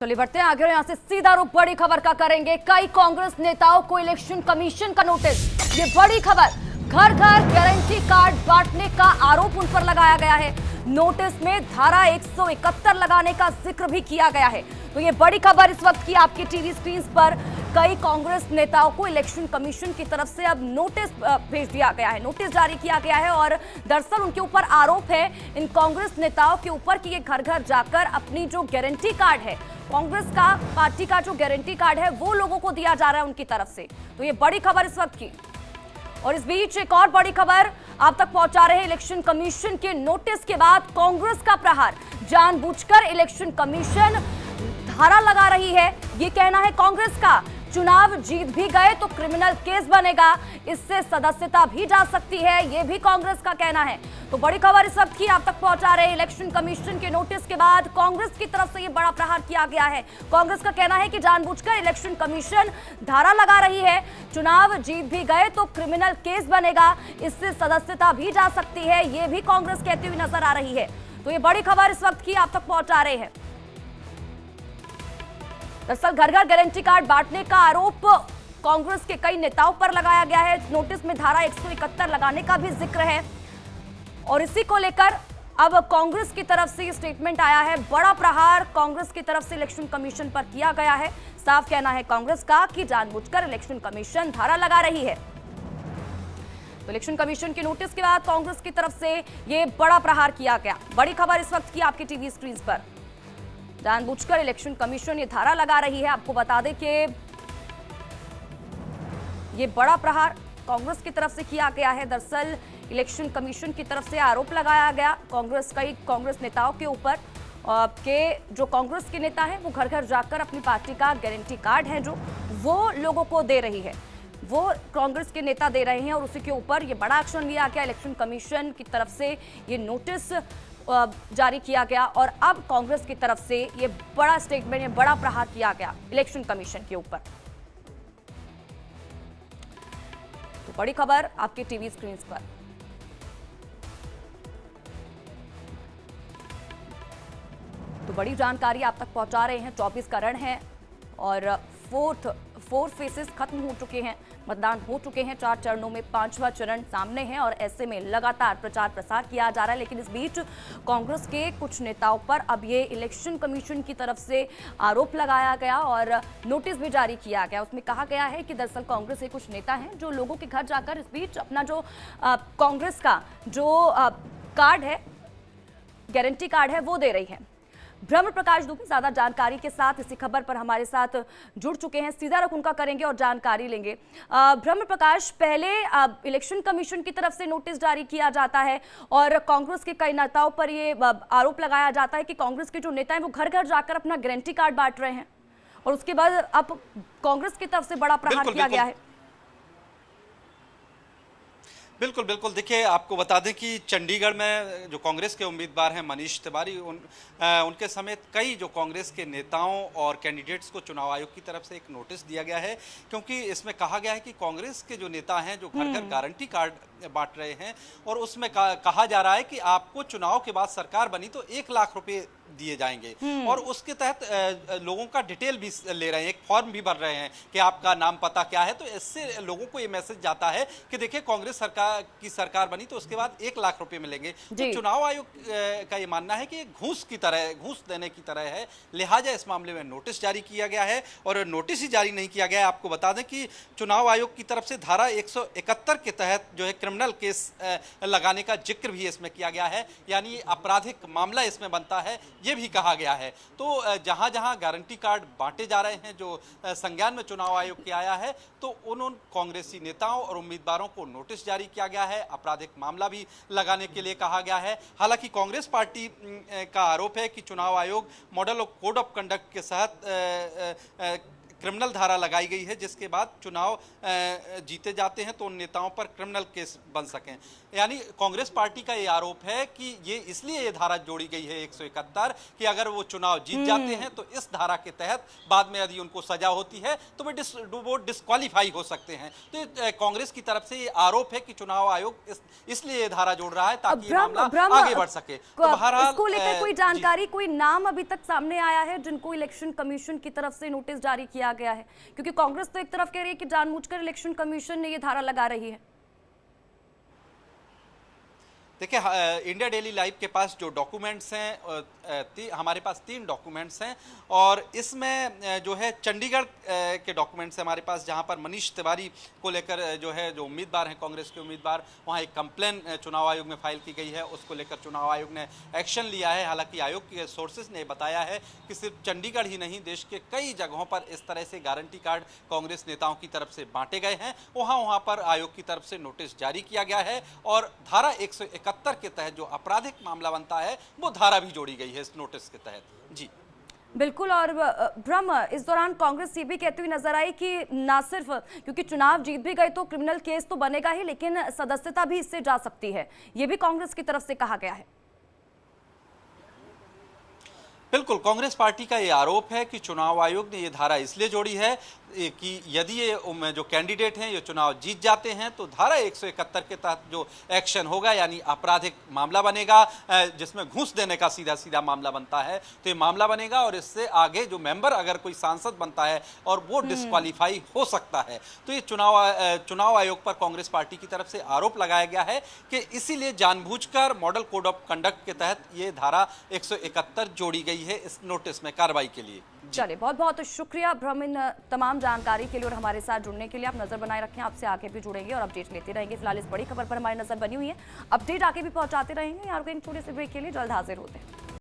चलिए बढ़ते हैं आगे। यहाँ से सीधा रुख बड़ी खबर का करेंगे। कई कांग्रेस नेताओं को इलेक्शन कमीशन का नोटिस। ये बड़ी खबर, घर घर गारंटी कार्ड बांटने का आरोप उन पर लगाया गया है। नोटिस में धारा 171 लगाने का जिक्र भी किया गया है। तो ये बड़ी खबर इस वक्त की आपकी टीवी स्क्रीन पर। कई कांग्रेस नेताओं को इलेक्शन कमीशन की तरफ से अब नोटिस भेज दिया गया है, नोटिस जारी किया गया है। और दरअसल उनके ऊपर आरोप है इन कांग्रेस नेताओं के ऊपर कि ये घर घर जाकर अपनी जो गारंटी कार्ड है, कांग्रेस का पार्टी का जो गारंटी कार्ड है वो लोगों को दिया जा रहा है उनकी तरफ से। तो ये बड़ी खबर इस वक्त की। और इस बीच एक और बड़ी खबर आप तक पहुंचा रहे हैं। इलेक्शन कमीशन के नोटिस के बाद कांग्रेस का प्रहार। जानबूझकर इलेक्शन कमीशन धारा लगा रही है, ये कहना है कांग्रेस का। चुनाव जीत भी गए तो क्रिमिनल केस बनेगा, इससे सदस्यता भी जा सकती है, ये भी कांग्रेस का कहना है। तो बड़ी खबर इस वक्त की आप तक पहुंचा रहे हैं। इलेक्शन कमीशन के नोटिस के बाद कांग्रेस की तरफ से ये बड़ा प्रहार किया गया है। कांग्रेस का कहना है कि जानबूझकर इलेक्शन कमीशन धारा लगा रही है, चुनाव जीत भी गए तो क्रिमिनल केस बनेगा, इससे सदस्यता भी जा सकती है, ये भी कांग्रेस कहती हुई नजर आ रही है। तो ये बड़ी खबर इस वक्त की आप तक पहुंचा रहे हैं। दरअसल घर घर गारंटी कार्ड बांटने का आरोप कांग्रेस के कई नेताओं पर लगाया गया है। नोटिस में धारा 171 लगाने का भी जिक्र है। और इसी को लेकर अब कांग्रेस की तरफ से स्टेटमेंट आया है। बड़ा प्रहार कांग्रेस की तरफ से इलेक्शन कमीशन पर किया गया है। साफ कहना है कांग्रेस का कि जानबूझकर इलेक्शन कमीशन धारा लगा रही है। तो इलेक्शन कमीशन के नोटिस के बाद कांग्रेस की तरफ से ये बड़ा प्रहार किया गया। बड़ी खबर इस वक्त की आपकी टीवी स्क्रीन पर। जानबूझकर इलेक्शन कमीशन ये धारा लगा रही है। आपको बता दें कि ये बड़ा प्रहार कांग्रेस की तरफ से किया गया है। दरअसल इलेक्शन कमीशन की तरफ से आरोप लगाया गया कई कांग्रेस नेताओं के ऊपर के जो कांग्रेस के नेता हैं वो घर घर जाकर अपनी पार्टी का गारंटी कार्ड है जो वो लोगों को दे रही है, वो कांग्रेस के नेता दे रहे हैं। और उसी के ऊपर ये बड़ा एक्शन लिया गया। इलेक्शन कमीशन की तरफ से ये नोटिस जारी किया गया और अब कांग्रेस की तरफ से ये बड़ा स्टेटमेंट, ये बड़ा प्रहार किया गया इलेक्शन कमीशन के ऊपर। तो बड़ी खबर आपकी टीवी स्क्रीन पर। तो बड़ी जानकारी आप तक पहुंचा रहे हैं। 24 का रण है और फोर फेसेस खत्म हो चुके हैं, मतदान हो चुके हैं 4 चरणों में, 5वां चरण सामने है और ऐसे में लगातार प्रचार प्रसार किया जा रहा है। लेकिन इस बीच कांग्रेस के कुछ नेताओं पर अब ये इलेक्शन कमीशन की तरफ से आरोप लगाया गया और नोटिस भी जारी किया गया। उसमें कहा गया है कि दरअसल कांग्रेस के कुछ नेता हैं जो लोगों के घर जाकर इस बीच अपना जो कांग्रेस का जो कार्ड है, गारंटी कार्ड है, वो दे रही है। ब्रह्म प्रकाश दुबे ज्यादा जानकारी के साथ इसी खबर पर हमारे साथ जुड़ चुके हैं। सीधा रुख उनका करेंगे और जानकारी लेंगे। ब्रह्म प्रकाश, पहले इलेक्शन कमीशन की तरफ से नोटिस जारी किया जाता है और कांग्रेस के कई नेताओं पर ये आरोप लगाया जाता है कि कांग्रेस के जो नेता हैं वो घर घर जाकर अपना गारंटी कार्ड बांट रहे हैं और उसके बाद अब कांग्रेस की तरफ से बड़ा प्रहार किया गया है। बिल्कुल बिल्कुल। देखिए, आपको बता दें कि चंडीगढ़ में जो कांग्रेस के उम्मीदवार हैं मनीष तिवारी, उनके समेत कई जो कांग्रेस के नेताओं और कैंडिडेट्स को चुनाव आयोग की तरफ से एक नोटिस दिया गया है, क्योंकि इसमें कहा गया है कि कांग्रेस के जो नेता हैं जो घर घर गारंटी कार्ड बांट रहे हैं और उसमें कहा जा रहा है कि आपको चुनाव के बाद सरकार बनी तो 1 लाख रुपए दिए जाएंगे और उसके तहत लोगों का डिटेल भी ले रहे हैं, एक फॉर्म भी भर रहे हैं कि आपका नाम पता क्या है। तो इससे लोगों को ये मैसेज जाता है कि देखिए, कांग्रेस सरकार बनी तो उसके बाद 1 लाख रुपए मिलेंगे। तो चुनाव आयोग का ये मानना है कि घूस देने की तरह है, लिहाजा इस मामले में नोटिस जारी किया गया है। और नोटिस ही जारी नहीं किया गया है। आपको बता दें कि चुनाव आयोग की तरफ से धारा 171 के तहत जो है क्रिमिनल केस लगाने का जिक्र भी इसमें किया गया है, यानी आपराधिक मामला इसमें बनता है, ये भी कहा गया है। तो जहां जहां गारंटी कार्ड बांटे जा रहे हैं जो संज्ञान में चुनाव आयोग के आया है, तो उन कांग्रेसी नेताओं और उम्मीदवारों को नोटिस जारी किया गया है, आपराधिक मामला भी लगाने के लिए कहा गया है। हालांकि कांग्रेस पार्टी का आरोप है कि चुनाव आयोग model of code of conduct के क्रिमिनल धारा लगाई गई है, जिसके बाद चुनाव जीते जाते हैं तो उन नेताओं पर क्रिमिनल केस बन सकें। यानी कांग्रेस पार्टी का ये आरोप है कि ये इसलिए ये धारा जोड़ी गई है 171 कि अगर वो चुनाव जीत जाते हैं तो इस धारा के तहत बाद में यदि उनको सजा होती है तो वो डिस्क्वालीफाई हो सकते हैं। तो ये कांग्रेस की तरफ से ये आरोप है कि चुनाव आयोग इसलिए ये धारा जोड़ रहा है ताकि ये मामला आगे बढ़ सके। तो बहरहाल इसको लेकर कोई जानकारी, कोई नाम अभी तक सामने आया है जिनको इलेक्शन कमीशन की तरफ से नोटिस जारी किया गया है? क्योंकि कांग्रेस तो एक तरफ कह रही है कि जानबूझकर इलेक्शन कमीशन ने ये धारा लगा रही है। देखिए, इंडिया डेली लाइव के पास जो डॉक्यूमेंट्स हैं, हमारे पास 3 डॉक्यूमेंट्स हैं और इसमें जो है चंडीगढ़ के डॉक्यूमेंट्स हैं हमारे पास, जहां पर मनीष तिवारी को लेकर जो उम्मीदवार हैं, कांग्रेस के उम्मीदवार, वहां एक कंप्लेन चुनाव आयोग में फाइल की गई है। उसको लेकर चुनाव आयोग ने एक्शन लिया है। हालांकि आयोग के सोर्सेज ने बताया है कि सिर्फ चंडीगढ़ ही नहीं, देश के कई जगहों पर इस तरह से गारंटी कार्ड कांग्रेस नेताओं की तरफ से बांटे गए हैं। वहां पर आयोग की तरफ से नोटिस जारी किया गया है और धारा 171 के तहत जो आपराधिक मामला बनता है वो धारा भी जोड़ी गई है इस नोटिस के तहत। जी बिल्कुल। और ब्रह्म, इस दौरान कांग्रेस ये भी कहती हुई नजर आई कि ना सिर्फ क्योंकि चुनाव जीत भी गए तो क्रिमिनल केस तो बनेगा ही, लेकिन सदस्यता भी इससे जा सकती है। ये भी कांग्रेस की तरफ से कहा गया है। बिल्कुल, कांग्रेस पार्टी का ये आरोप है कि चुनाव आयोग ने ये धारा इसलिए जोड़ी है कि यदि ये जो कैंडिडेट हैं ये चुनाव जीत जाते हैं तो धारा 171 के तहत जो एक्शन होगा, यानी आपराधिक मामला बनेगा, जिसमें घूस देने का सीधा सीधा मामला बनता है, तो ये मामला बनेगा और इससे आगे जो मेंबर, अगर कोई सांसद बनता है और वो डिस्क्वालीफाई हो सकता है। तो ये चुनाव आयोग पर कांग्रेस पार्टी की तरफ से आरोप लगाया गया है कि इसीलिए जानबूझकर मॉडल कोड ऑफ कंडक्ट के तहत ये धारा 171 जोड़ी गई है इस नोटिस में कार्रवाई के लिए। चलिए, बहुत बहुत शुक्रिया ब्रह्म तमाम जानकारी के लिए और हमारे साथ जुड़ने के लिए। आप नजर बनाए रखें, आपसे आगे भी जुड़ेंगे और अपडेट लेते रहेंगे। फिलहाल इस बड़ी खबर पर हमारी नजर बनी हुई है, अपडेट आगे भी पहुंचाते रहेंगे। यार, छोटे से ब्रेक के लिए जल्द हाजिर होते हैं।